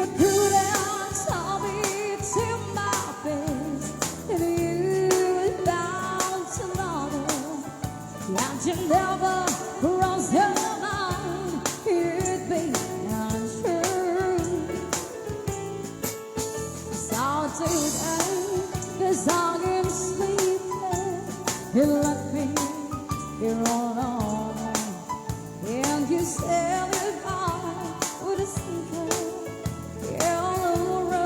You couldn't tell me to my face that you was bound to another, and you never crossed your mind. It'd be untrue. So today, the song I'm sleeping, you left me here all alone, and you said goodbye with a secret yellow rose.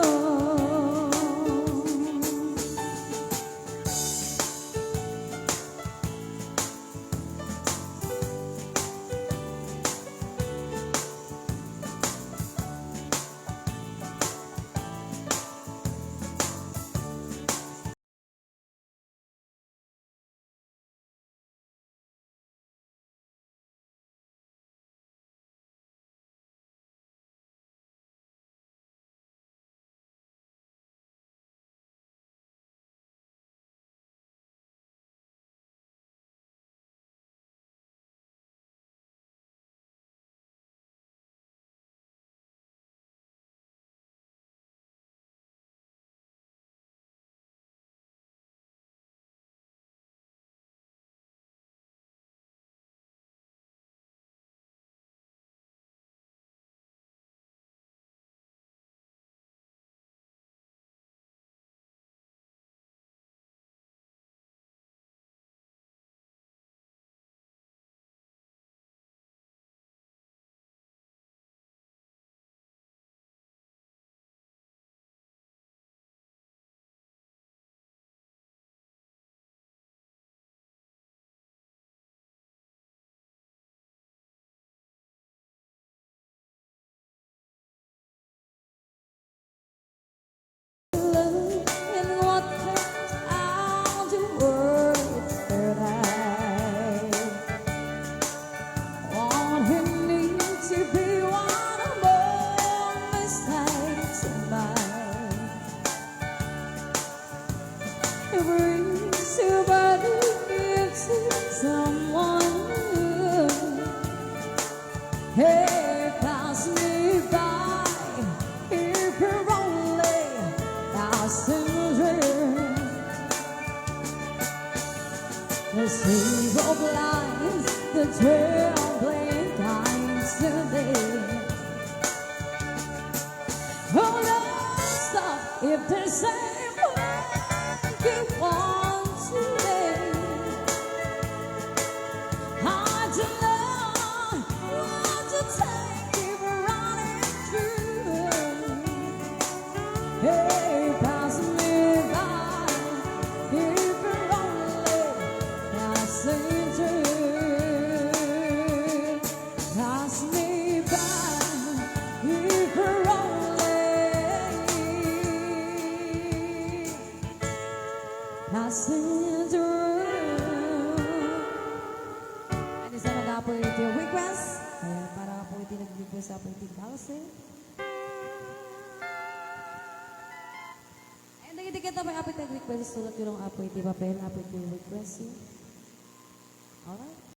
Hey, pass me by if you're only passenger. The sea of lies, the trembling times today. Oh, no, stop if there's same way you want today. Hard to know what to take if we're running through. Hey, pass me by if you're only passenger. Pass me by if you're only passenger. And isa na po ito yung request. Ayan, para po ito nag-request sa ating house. And nag-itikita pa yung ating request. Sulat yung apo iti papel, apo iti request. Alright.